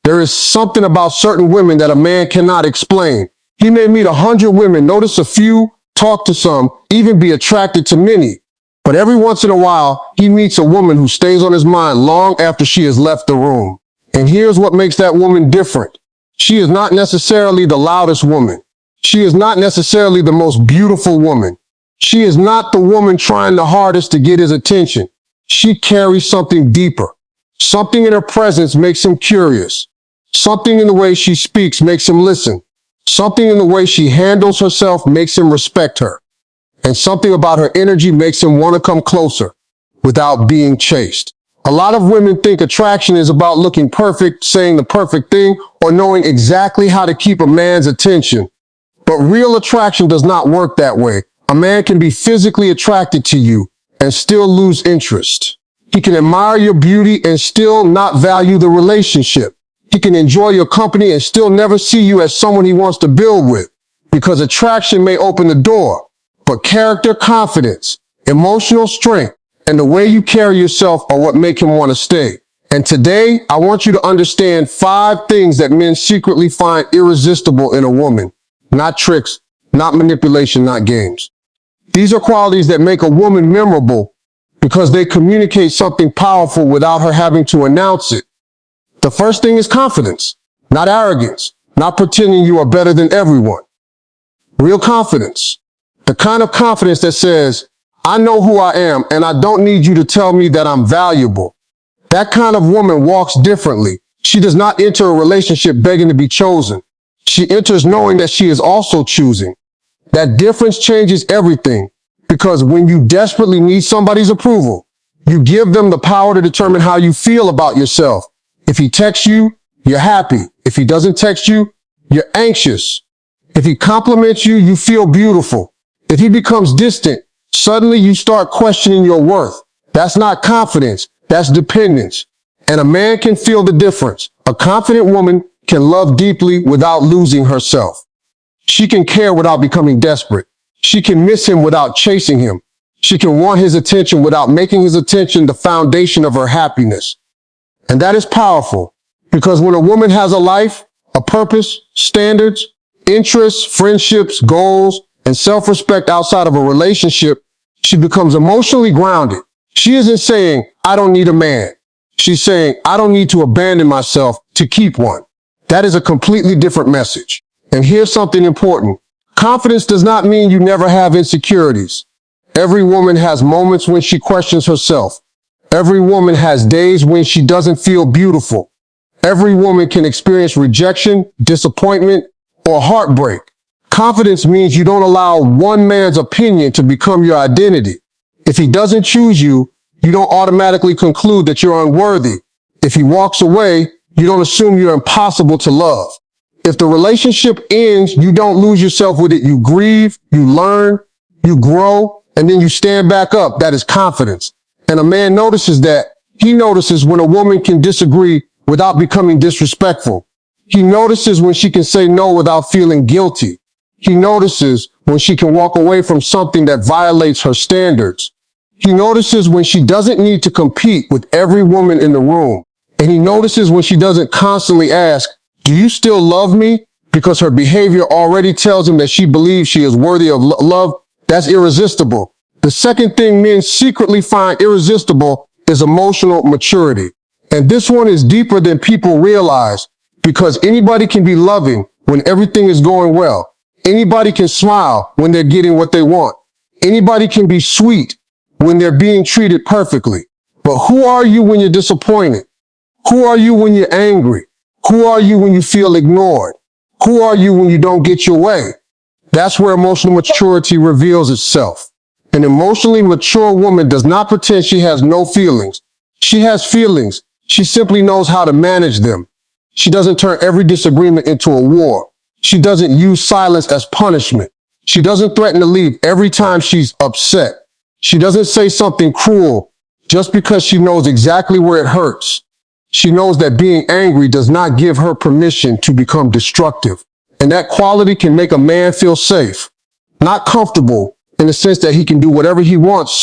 There is something about certain women that a man cannot explain. He may meet 100 women, notice a few, talk to some, even be attracted to many. But every once in a while, he meets a woman who stays on his mind long after she has left the room. And here's what makes that woman different. She is not necessarily the loudest woman. She is not necessarily the most beautiful woman. She is not the woman trying the hardest to get his attention. She carries something deeper. Something in her presence makes him curious. Something in the way she speaks makes him listen. Something in the way she handles herself makes him respect her. And something about her energy makes him want to come closer without being chased. A lot of women think attraction is about looking perfect, saying the perfect thing, or knowing exactly how to keep a man's attention. But real attraction does not work that way. A man can be physically attracted to you and still lose interest. He can admire your beauty and still not value the relationship. He can enjoy your company and still never see you as someone he wants to build with, because attraction may open the door, but character, confidence, emotional strength, and the way you carry yourself are what make him want to stay. And today, I want you to understand 5 things that men secretly find irresistible in a woman. Not tricks, not manipulation, not games. These are qualities that make a woman memorable because they communicate something powerful without her having to announce it. The first thing is confidence, not arrogance, not pretending you are better than everyone. Real confidence. The kind of confidence that says, I know who I am and I don't need you to tell me that I'm valuable. That kind of woman walks differently. She does not enter a relationship begging to be chosen. She enters knowing that she is also choosing. That difference changes everything, because when you desperately need somebody's approval, you give them the power to determine how you feel about yourself. If he texts you, you're happy. If he doesn't text you, you're anxious. If he compliments you, you feel beautiful. If he becomes distant, suddenly you start questioning your worth. That's not confidence, that's dependence. And a man can feel the difference. A confident woman can love deeply without losing herself. She can care without becoming desperate. She can miss him without chasing him. She can want his attention without making his attention the foundation of her happiness. And that is powerful, because when a woman has a life, a purpose, standards, interests, friendships, goals, and self-respect outside of a relationship, she becomes emotionally grounded. She isn't saying, I don't need a man. She's saying, I don't need to abandon myself to keep one. That is a completely different message. And here's something important. Confidence does not mean you never have insecurities. Every woman has moments when she questions herself. Every woman has days when she doesn't feel beautiful. Every woman can experience rejection, disappointment, or heartbreak. Confidence means you don't allow one man's opinion to become your identity. If he doesn't choose you, you don't automatically conclude that you're unworthy. If he walks away, you don't assume you're impossible to love. If the relationship ends, you don't lose yourself with it. You grieve, you learn, you grow, and then you stand back up. That is confidence. And a man notices that. He notices when a woman can disagree without becoming disrespectful. He notices when she can say no without feeling guilty. He notices when she can walk away from something that violates her standards. He notices when she doesn't need to compete with every woman in the room. And he notices when she doesn't constantly ask, do you still love me? Because her behavior already tells him that she believes she is worthy of love. That's irresistible. The second thing men secretly find irresistible is emotional maturity. And this one is deeper than people realize, because anybody can be loving when everything is going well. Anybody can smile when they're getting what they want. Anybody can be sweet when they're being treated perfectly. But who are you when you're disappointed? Who are you when you're angry? Who are you when you feel ignored? Who are you when you don't get your way? That's where emotional maturity reveals itself. An emotionally mature woman does not pretend she has no feelings. She has feelings. She simply knows how to manage them. She doesn't turn every disagreement into a war. She doesn't use silence as punishment. She doesn't threaten to leave every time she's upset. She doesn't say something cruel just because she knows exactly where it hurts. She knows that being angry does not give her permission to become destructive. And that quality can make a man feel safe, not comfortable in the sense that he can do whatever he wants,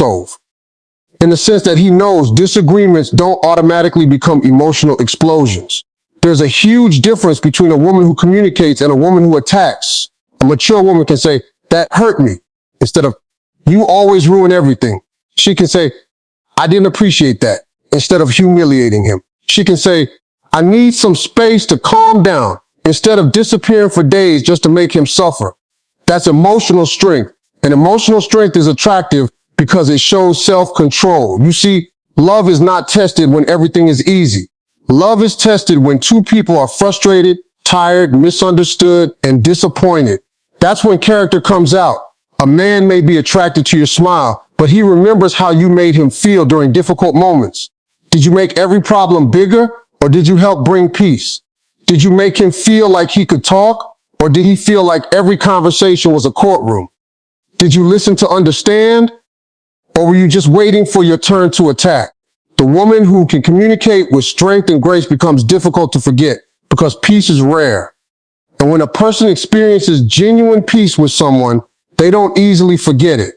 in the sense that he knows disagreements don't automatically become emotional explosions. There's a huge difference between a woman who communicates and a woman who attacks. A mature woman can say, that hurt me, instead of, you always ruin everything. She can say, I didn't appreciate that, instead of humiliating him. She can say, I need some space to calm down, instead of disappearing for days just to make him suffer. That's emotional strength. And emotional strength is attractive because it shows self-control. You see, love is not tested when everything is easy. Love is tested when two people are frustrated, tired, misunderstood, and disappointed. That's when character comes out. A man may be attracted to your smile, but he remembers how you made him feel during difficult moments. Did you make every problem bigger, or did you help bring peace? Did you make him feel like he could talk, or did he feel like every conversation was a courtroom? Did you listen to understand, or were you just waiting for your turn to attack? The woman who can communicate with strength and grace becomes difficult to forget because peace is rare. And when a person experiences genuine peace with someone, they don't easily forget it.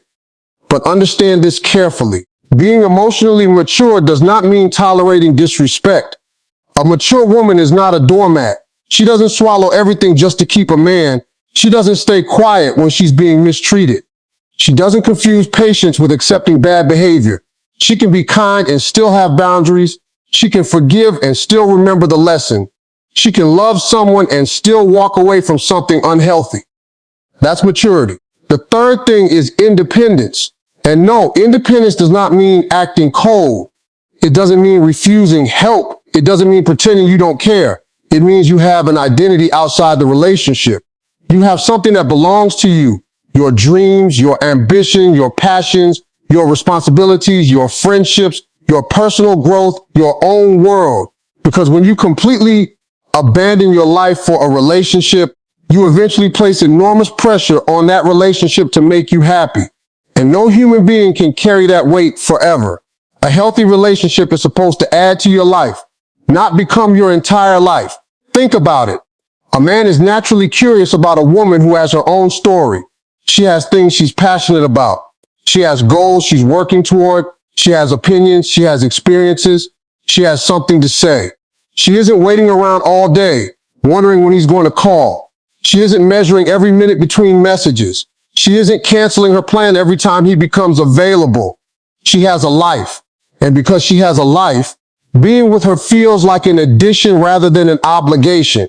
But understand this carefully. Being emotionally mature does not mean tolerating disrespect. A mature woman is not a doormat. She doesn't swallow everything just to keep a man. She doesn't stay quiet when she's being mistreated. She doesn't confuse patience with accepting bad behavior. She can be kind and still have boundaries. She can forgive and still remember the lesson. She can love someone and still walk away from something unhealthy. That's maturity. The third thing is independence. And no, independence does not mean acting cold. It doesn't mean refusing help. It doesn't mean pretending you don't care. It means you have an identity outside the relationship. You have something that belongs to you. Your dreams, your ambition, your passions, your responsibilities, your friendships, your personal growth, your own world. Because when you completely abandon your life for a relationship, you eventually place enormous pressure on that relationship to make you happy. And no human being can carry that weight forever. A healthy relationship is supposed to add to your life, not become your entire life. Think about it. A man is naturally curious about a woman who has her own story. She has things she's passionate about. She has goals she's working toward. She has opinions. She has experiences. She has something to say. She isn't waiting around all day, wondering when he's going to call. She isn't measuring every minute between messages. She isn't canceling her plan every time he becomes available. She has a life. And because she has a life, being with her feels like an addition rather than an obligation.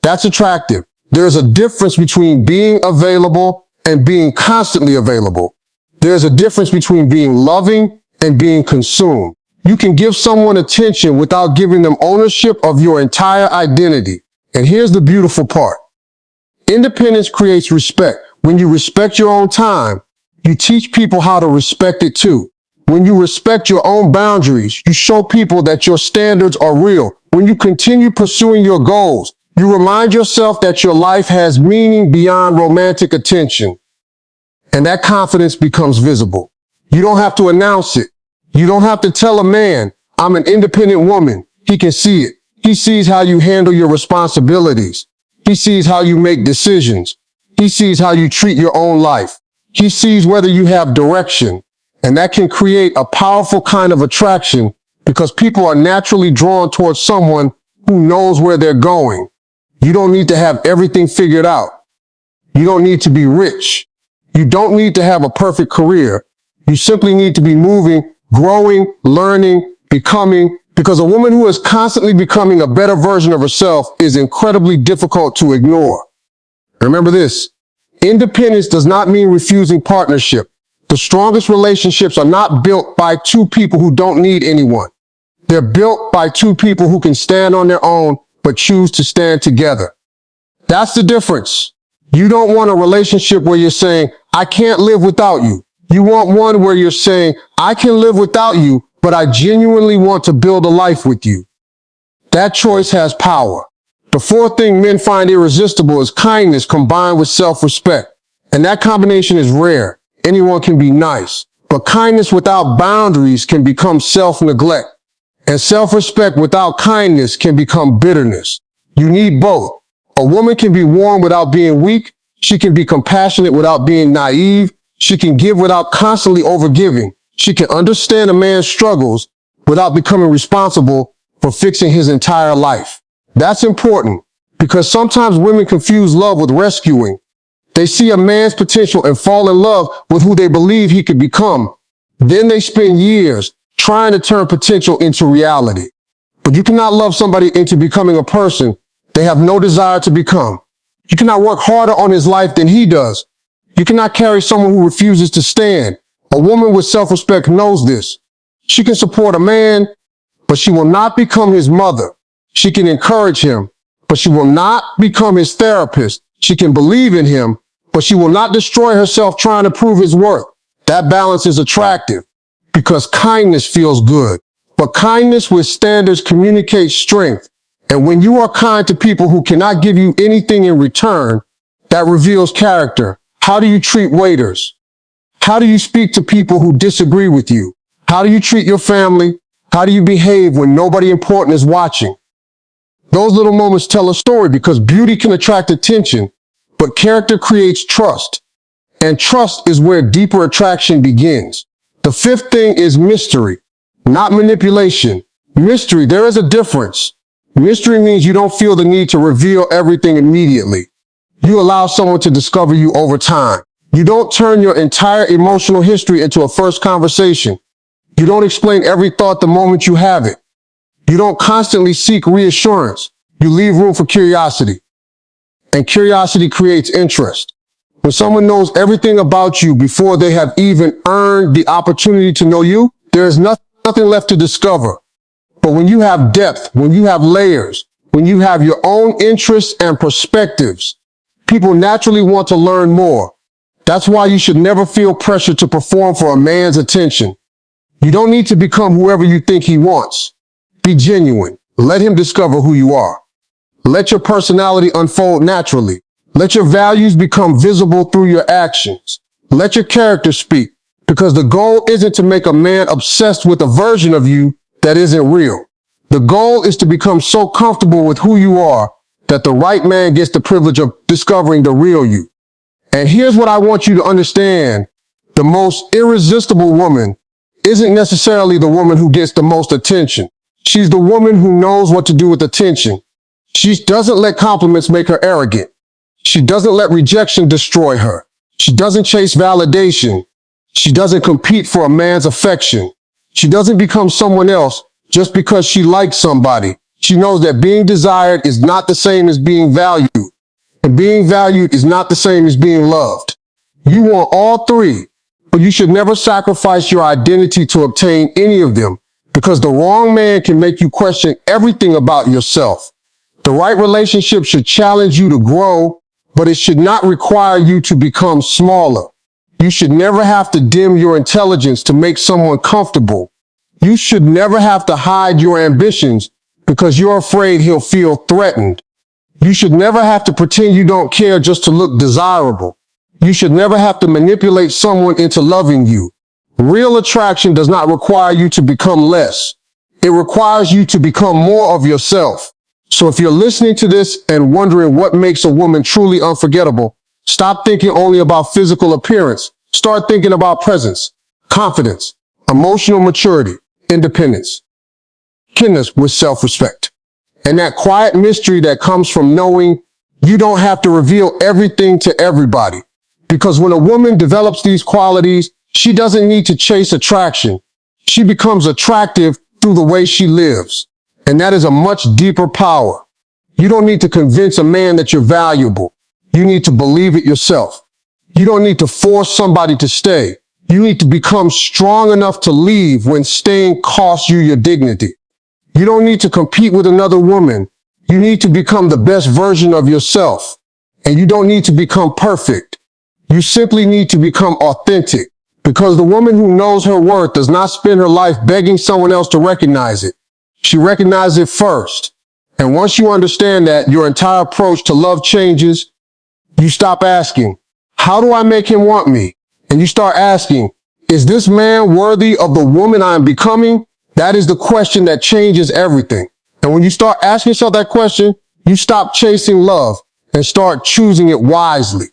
That's attractive. There's a difference between being available and being constantly available. There's a difference between being loving and being consumed. You can give someone attention without giving them ownership of your entire identity. And here's the beautiful part. Independence creates respect. When you respect your own time, you teach people how to respect it too. When you respect your own boundaries, you show people that your standards are real. When you continue pursuing your goals, you remind yourself that your life has meaning beyond romantic attention. And that confidence becomes visible. You don't have to announce it. You don't have to tell a man, I'm an independent woman. He can see it. He sees how you handle your responsibilities. He sees how you make decisions. He sees how you treat your own life. He sees whether you have direction. And that can create a powerful kind of attraction because people are naturally drawn towards someone who knows where they're going. You don't need to have everything figured out. You don't need to be rich. You don't need to have a perfect career. You simply need to be moving, growing, learning, becoming, because a woman who is constantly becoming a better version of herself is incredibly difficult to ignore. Remember this, independence does not mean refusing partnership. The strongest relationships are not built by two people who don't need anyone. They're built by two people who can stand on their own, but choose to stand together. That's the difference. You don't want a relationship where you're saying, I can't live without you. You want one where you're saying, I can live without you, but I genuinely want to build a life with you. That choice has power. The fourth thing men find irresistible is kindness combined with self-respect. And that combination is rare. Anyone can be nice, but kindness without boundaries can become self-neglect. And self-respect without kindness can become bitterness. You need both. A woman can be warm without being weak. She can be compassionate without being naive. She can give without constantly overgiving. She can understand a man's struggles without becoming responsible for fixing his entire life. That's important because sometimes women confuse love with rescuing. They see a man's potential and fall in love with who they believe he could become. Then they spend years trying to turn potential into reality. But you cannot love somebody into becoming a person they have no desire to become. You cannot work harder on his life than he does. You cannot carry someone who refuses to stand. A woman with self-respect knows this. She can support a man, but she will not become his mother. She can encourage him, but she will not become his therapist. She can believe in him, but she will not destroy herself trying to prove his worth. That balance is attractive because kindness feels good. But kindness with standards communicates strength. And when you are kind to people who cannot give you anything in return, that reveals character. How do you treat waiters? How do you speak to people who disagree with you? How do you treat your family? How do you behave when nobody important is watching? Those little moments tell a story because beauty can attract attention, but character creates trust. And trust is where deeper attraction begins. The fifth thing is mystery, not manipulation. Mystery, there is a difference. Mystery means you don't feel the need to reveal everything immediately. You allow someone to discover you over time. You don't turn your entire emotional history into a first conversation. You don't explain every thought the moment you have it. You don't constantly seek reassurance. You leave room for curiosity. And curiosity creates interest. When someone knows everything about you before they have even earned the opportunity to know you, there is nothing left to discover. But when you have depth, when you have layers, when you have your own interests and perspectives, people naturally want to learn more. That's why you should never feel pressure to perform for a man's attention. You don't need to become whoever you think he wants. Be genuine. Let him discover who you are. Let your personality unfold naturally. Let your values become visible through your actions. Let your character speak, because the goal isn't to make a man obsessed with a version of you that isn't real. The goal is to become so comfortable with who you are that the right man gets the privilege of discovering the real you. And here's what I want you to understand. The most irresistible woman isn't necessarily the woman who gets the most attention. She's the woman who knows what to do with attention. She doesn't let compliments make her arrogant. She doesn't let rejection destroy her. She doesn't chase validation. She doesn't compete for a man's affection. She doesn't become someone else just because she likes somebody. She knows that being desired is not the same as being valued. And being valued is not the same as being loved. You want all three, but you should never sacrifice your identity to obtain any of them, because the wrong man can make you question everything about yourself. The right relationship should challenge you to grow, but it should not require you to become smaller. You should never have to dim your intelligence to make someone comfortable. You should never have to hide your ambitions because you're afraid he'll feel threatened. You should never have to pretend you don't care just to look desirable. You should never have to manipulate someone into loving you. Real attraction does not require you to become less. It requires you to become more of yourself. So if you're listening to this and wondering what makes a woman truly unforgettable, stop thinking only about physical appearance. Start thinking about presence, confidence, emotional maturity, independence, kindness with self-respect, and that quiet mystery that comes from knowing you don't have to reveal everything to everybody. Because when a woman develops these qualities, she doesn't need to chase attraction. She becomes attractive through the way she lives. And that is a much deeper power. You don't need to convince a man that you're valuable. You need to believe it yourself. You don't need to force somebody to stay. You need to become strong enough to leave when staying costs you your dignity. You don't need to compete with another woman. You need to become the best version of yourself. And you don't need to become perfect. You simply need to become authentic, because the woman who knows her worth does not spend her life begging someone else to recognize it. She recognizes it first. And once you understand that, your entire approach to love changes. You stop asking, how do I make him want me? And you start asking, is this man worthy of the woman I am becoming? That is the question that changes everything. And when you start asking yourself that question, you stop chasing love and start choosing it wisely.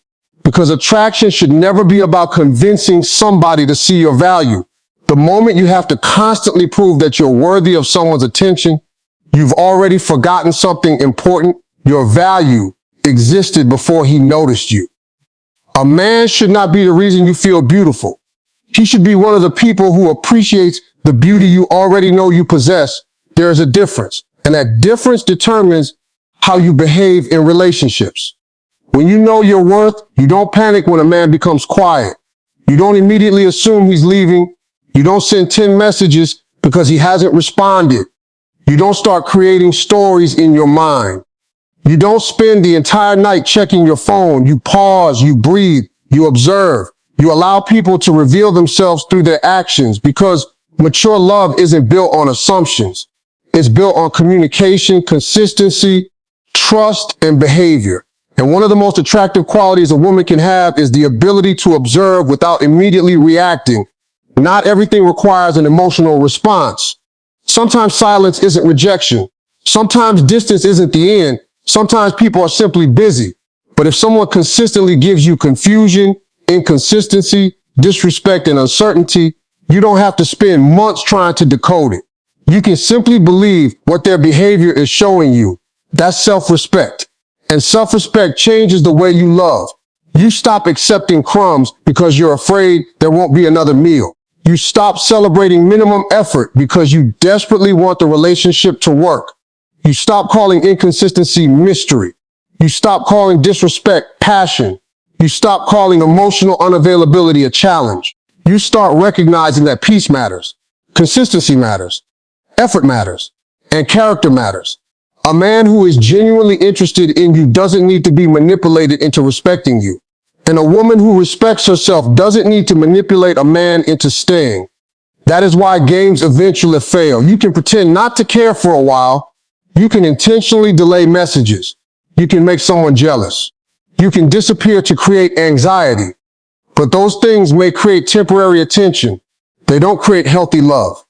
Because attraction should never be about convincing somebody to see your value. The moment you have to constantly prove that you're worthy of someone's attention, You've already forgotten something important. Your value existed before he noticed you. A man should not be the reason you feel beautiful. He should be one of the people who appreciates the beauty you already know you possess. There is a difference, and that difference determines how you behave in relationships. When you know your worth, you don't panic when a man becomes quiet. You don't immediately assume he's leaving. You don't send 10 messages because he hasn't responded. You don't start creating stories in your mind. You don't spend the entire night checking your phone. You pause, you breathe, you observe. You allow people to reveal themselves through their actions, because mature love isn't built on assumptions. It's built on communication, consistency, trust, and behavior. And one of the most attractive qualities a woman can have is the ability to observe without immediately reacting. Not everything requires an emotional response. Sometimes silence isn't rejection. Sometimes distance isn't the end. Sometimes people are simply busy. But if someone consistently gives you confusion, inconsistency, disrespect, and uncertainty, you don't have to spend months trying to decode it. You can simply believe what their behavior is showing you. That's self-respect. And self-respect changes the way you love. You stop accepting crumbs because you're afraid there won't be another meal. You stop celebrating minimum effort because you desperately want the relationship to work. You stop calling inconsistency mystery. You stop calling disrespect passion. You stop calling emotional unavailability a challenge. You start recognizing that peace matters, consistency matters, effort matters, and character matters. A man who is genuinely interested in you doesn't need to be manipulated into respecting you. And a woman who respects herself doesn't need to manipulate a man into staying. That is why games eventually fail. You can pretend not to care for a while. You can intentionally delay messages. You can make someone jealous. You can disappear to create anxiety. But those things may create temporary attention. They don't create healthy love.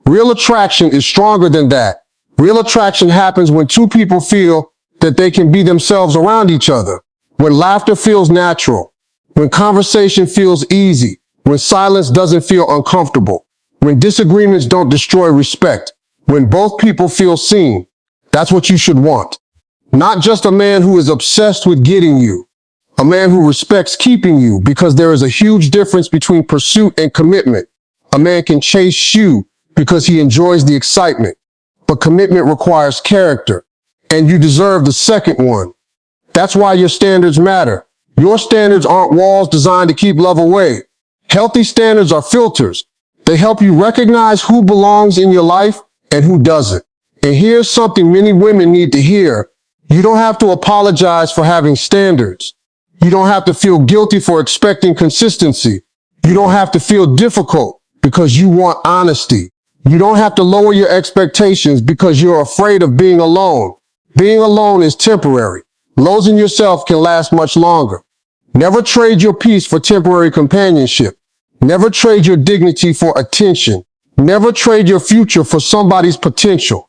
Real attraction is stronger than that. Real attraction happens when two people feel that they can be themselves around each other. When laughter feels natural. When conversation feels easy. When silence doesn't feel uncomfortable. When disagreements don't destroy respect. When both people feel seen. That's what you should want. Not just a man who is obsessed with getting you. A man who respects keeping you, because there is a huge difference between pursuit and commitment. A man can chase you because he enjoys the excitement, but commitment requires character, and you deserve the second one. That's why your standards matter. Your standards aren't walls designed to keep love away. Healthy standards are filters. They help you recognize who belongs in your life and who doesn't. And here's something many women need to hear. You don't have to apologize for having standards. You don't have to feel guilty for expecting consistency. You don't have to feel difficult because you want honesty. You don't have to lower your expectations because you're afraid of being alone. Being alone is temporary. Losing yourself can last much longer. Never trade your peace for temporary companionship. Never trade your dignity for attention. Never trade your future for somebody's potential.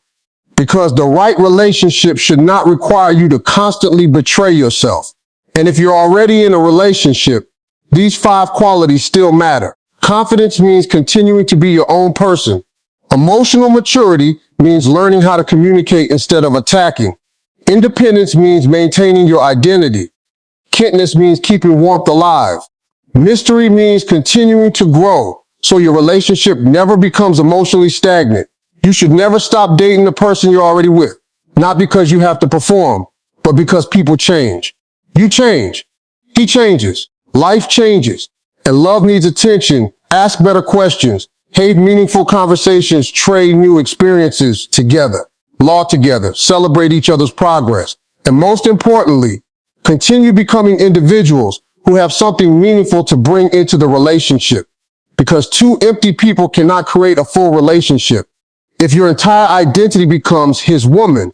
Because the right relationship should not require you to constantly betray yourself. And if you're already in a relationship, these 5 qualities still matter. Confidence means continuing to be your own person. Emotional maturity means learning how to communicate instead of attacking. Independence means maintaining your identity. Kintness means keeping warmth alive. Mystery means continuing to grow, so your relationship never becomes emotionally stagnant. You should never stop dating the person you're already with. Not because you have to perform, but because people change. You change. He changes. Life changes. And love needs attention. Ask better questions. Have meaningful conversations. Trade new experiences together. Law together. Celebrate each other's progress. And most importantly, continue becoming individuals who have something meaningful to bring into the relationship. Because 2 empty people cannot create a full relationship. If your entire identity becomes his woman,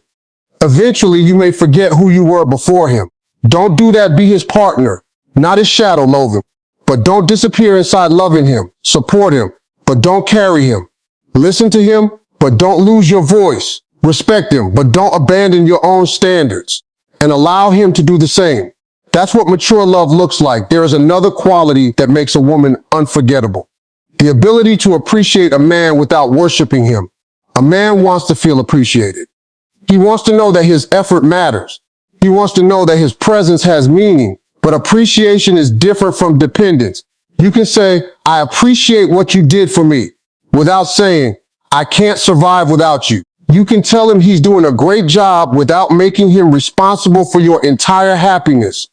eventually you may forget who you were before him. Don't do that. Be his partner, not his shadow. Love him, but don't disappear inside loving him. Support him, but don't carry him. Listen to him, but don't lose your voice. Respect him, but don't abandon your own standards. And allow him to do the same. That's what mature love looks like. There is another quality that makes a woman unforgettable. The ability to appreciate a man without worshiping him. A man wants to feel appreciated. He wants to know that his effort matters. He wants to know that his presence has meaning. But appreciation is different from dependence. You can say, I appreciate what you did for me, without saying, I can't survive without you. You can tell him he's doing a great job without making him responsible for your entire happiness.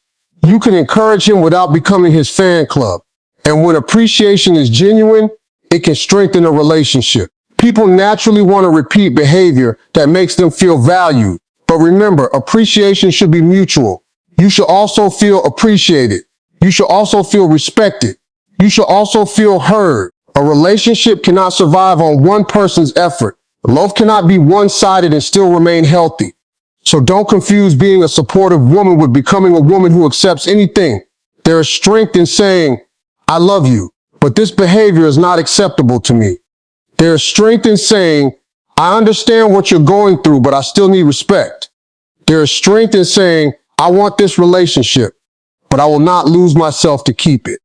You can encourage him without becoming his fan club. And when appreciation is genuine, it can strengthen a relationship. People naturally want to repeat behavior that makes them feel valued. But remember, appreciation should be mutual. You should also feel appreciated. You should also feel respected. You should also feel heard. A relationship cannot survive on one person's effort. Love cannot be one-sided and still remain healthy. So don't confuse being a supportive woman with becoming a woman who accepts anything. There is strength in saying, I love you, but this behavior is not acceptable to me. There is strength in saying, I understand what you're going through, but I still need respect. There is strength in saying, I want this relationship, but I will not lose myself to keep it.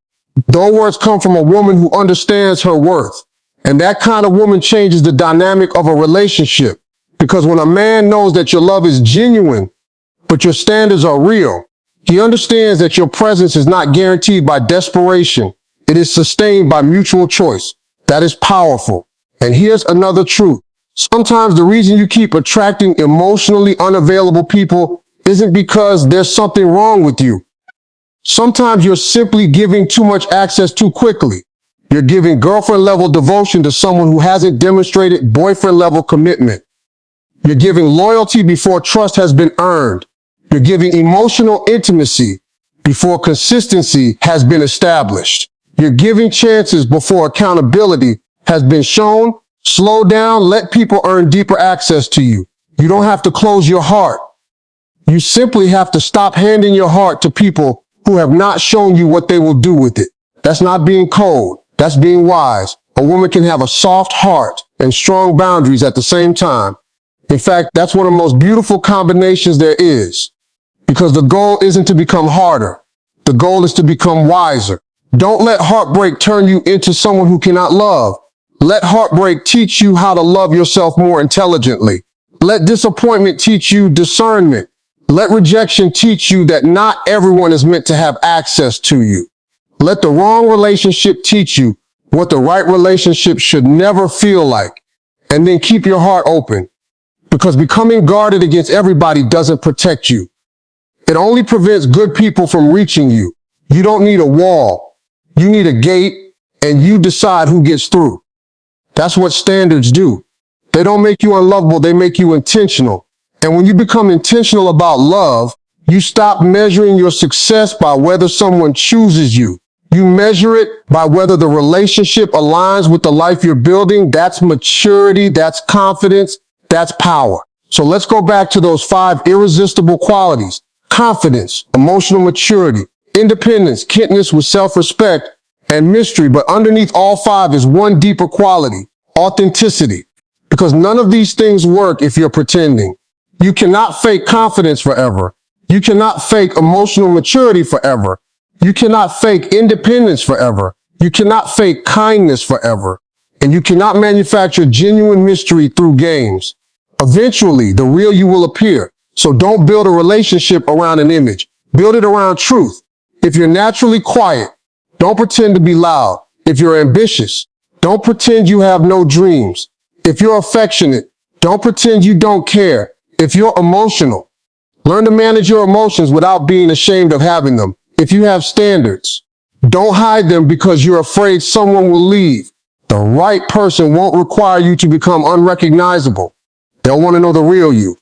Those words come from a woman who understands her worth. And that kind of woman changes the dynamic of a relationship. Because when a man knows that your love is genuine, but your standards are real, he understands that your presence is not guaranteed by desperation. It is sustained by mutual choice. That is powerful. And here's another truth. Sometimes the reason you keep attracting emotionally unavailable people isn't because there's something wrong with you. Sometimes you're simply giving too much access too quickly. You're giving girlfriend-level devotion to someone who hasn't demonstrated boyfriend-level commitment. You're giving loyalty before trust has been earned. You're giving emotional intimacy before consistency has been established. You're giving chances before accountability has been shown. Slow down, let people earn deeper access to you. You don't have to close your heart. You simply have to stop handing your heart to people who have not shown you what they will do with it. That's not being cold. That's being wise. A woman can have a soft heart and strong boundaries at the same time. In fact, that's one of the most beautiful combinations there is. Because the goal isn't to become harder. The goal is to become wiser. Don't let heartbreak turn you into someone who cannot love. Let heartbreak teach you how to love yourself more intelligently. Let disappointment teach you discernment. Let rejection teach you that not everyone is meant to have access to you. Let the wrong relationship teach you what the right relationship should never feel like. And then keep your heart open. Because becoming guarded against everybody doesn't protect you. It only prevents good people from reaching you. You don't need a wall. You need a gate, and you decide who gets through. That's what standards do. They don't make you unlovable, they make you intentional. And when you become intentional about love, you stop measuring your success by whether someone chooses you. You measure it by whether the relationship aligns with the life you're building. That's maturity, that's confidence, that's power. So let's go back to those 5 irresistible qualities. Confidence, emotional maturity, independence, kintness with self-respect, and mystery. But underneath all 5 is one deeper quality, authenticity. Because none of these things work if you're pretending. You cannot fake confidence forever. You cannot fake emotional maturity forever. You cannot fake independence forever. You cannot fake kindness forever. And you cannot manufacture genuine mystery through games. Eventually, the real you will appear. So don't build a relationship around an image. Build it around truth. If you're naturally quiet, don't pretend to be loud. If you're ambitious, don't pretend you have no dreams. If you're affectionate, don't pretend you don't care. If you're emotional, learn to manage your emotions without being ashamed of having them. If you have standards, don't hide them because you're afraid someone will leave. The right person won't require you to become unrecognizable. They'll want to know the real you.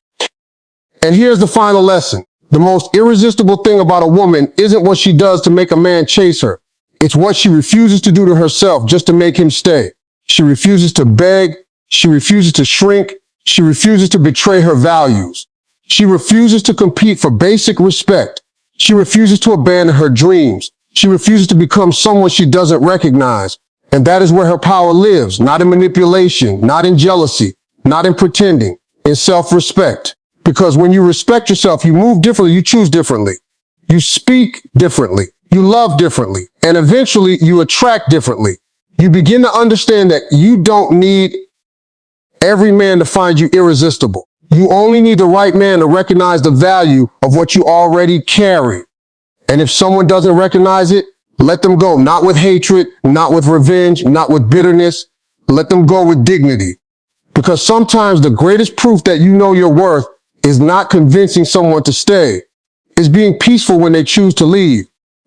And here's the final lesson. The most irresistible thing about a woman isn't what she does to make a man chase her. It's what she refuses to do to herself just to make him stay. She refuses to beg. She refuses to shrink. She refuses to betray her values. She refuses to compete for basic respect. She refuses to abandon her dreams. She refuses to become someone she doesn't recognize. And that is where her power lives, not in manipulation, not in jealousy, not in pretending, in self-respect. Because when you respect yourself, you move differently, you choose differently. You speak differently, you love differently, and eventually you attract differently. You begin to understand that you don't need every man to find you irresistible. You only need the right man to recognize the value of what you already carry. And if someone doesn't recognize it, let them go. Not with hatred, not with revenge, not with bitterness. Let them go with dignity. Because sometimes the greatest proof that you know your worth is not convincing someone to stay. It's being peaceful when they choose to leave.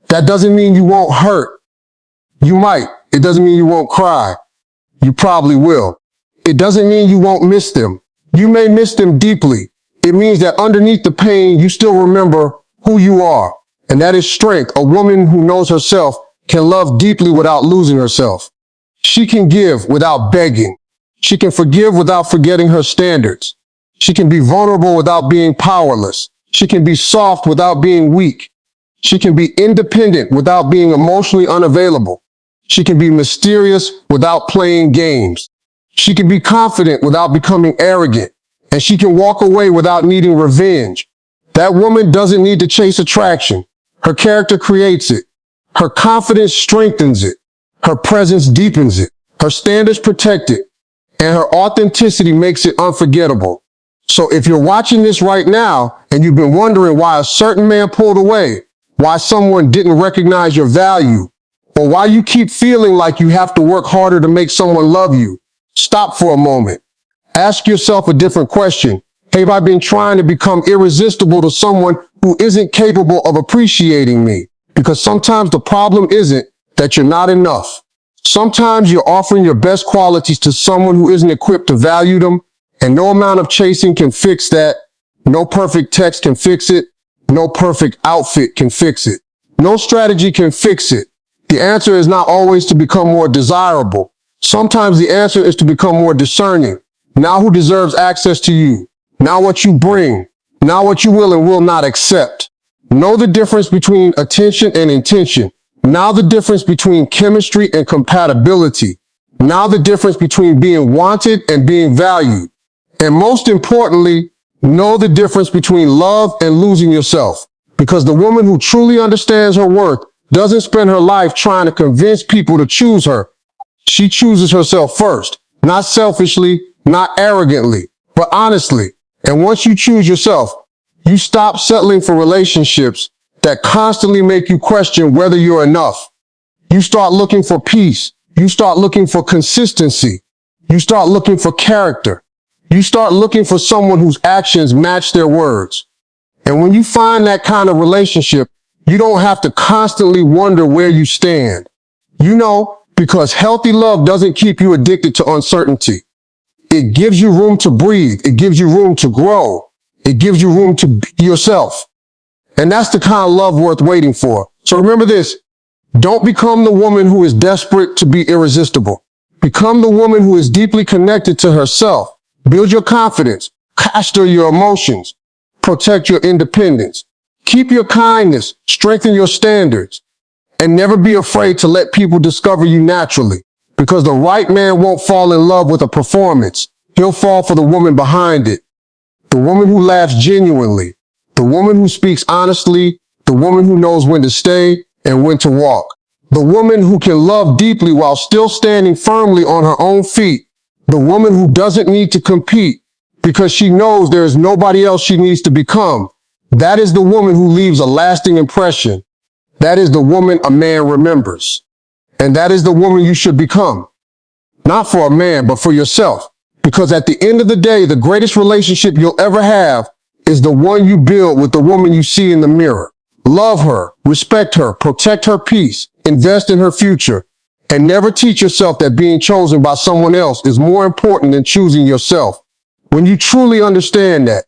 That doesn't mean you won't hurt. You might. It doesn't mean you won't cry. You probably will. It doesn't mean you won't miss them. You may miss them deeply. It means that underneath the pain, you still remember who you are. And that is strength. A woman who knows herself can love deeply without losing herself. She can give without begging. She can forgive without forgetting her standards. She can be vulnerable without being powerless. She can be soft without being weak. She can be independent without being emotionally unavailable. She can be mysterious without playing games. She can be confident without becoming arrogant. And she can walk away without needing revenge. That woman doesn't need to chase attraction. Her character creates it. Her confidence strengthens it. Her presence deepens it. Her standards protect it. And her authenticity makes it unforgettable. So if you're watching this right now and you've been wondering why a certain man pulled away, why someone didn't recognize your value, or why you keep feeling like you have to work harder to make someone love you, stop for a moment. Ask yourself a different question. Have I been trying to become irresistible to someone who isn't capable of appreciating me? Because sometimes the problem isn't that you're not enough. Sometimes you're offering your best qualities to someone who isn't equipped to value them, and no amount of chasing can fix that. No perfect text can fix it. No perfect outfit can fix it. No strategy can fix it. The answer is not always to become more desirable. Sometimes the answer is to become more discerning. Now who deserves access to you? Now what you bring. Now what you will and will not accept. Know the difference between attention and intention. Now the difference between chemistry and compatibility. Now the difference between being wanted and being valued. And most importantly, know the difference between love and losing yourself. Because the woman who truly understands her worth doesn't spend her life trying to convince people to choose her. She chooses herself first, not selfishly, not arrogantly, but honestly. And once you choose yourself, you stop settling for relationships that constantly make you question whether you're enough. You start looking for peace. You start looking for consistency. You start looking for character. You start looking for someone whose actions match their words. And when you find that kind of relationship, you don't have to constantly wonder where you stand. You know, because healthy love doesn't keep you addicted to uncertainty. It gives you room to breathe. It gives you room to grow. It gives you room to be yourself. And that's the kind of love worth waiting for. So remember this. Don't become the woman who is desperate to be irresistible. Become the woman who is deeply connected to herself. Build your confidence. Master your emotions. Protect your independence. Keep your kindness. Strengthen your standards. And never be afraid to let people discover you naturally. Because the right man won't fall in love with a performance. He'll fall for the woman behind it. The woman who laughs genuinely. The woman who speaks honestly. The woman who knows when to stay and when to walk. The woman who can love deeply while still standing firmly on her own feet. The woman who doesn't need to compete because she knows there is nobody else she needs to become. That is the woman who leaves a lasting impression. That is the woman a man remembers. And that is the woman you should become. Not for a man, but for yourself. Because at the end of the day, the greatest relationship you'll ever have is the one you build with the woman you see in the mirror. Love her, respect her, protect her peace, invest in her future, and never teach yourself that being chosen by someone else is more important than choosing yourself. When you truly understand that,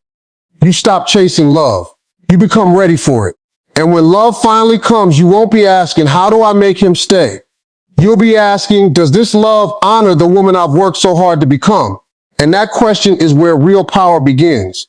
you stop chasing love. You become ready for it. And when love finally comes, you won't be asking, how do I make him stay? You'll be asking, does this love honor the woman I've worked so hard to become? And that question is where real power begins.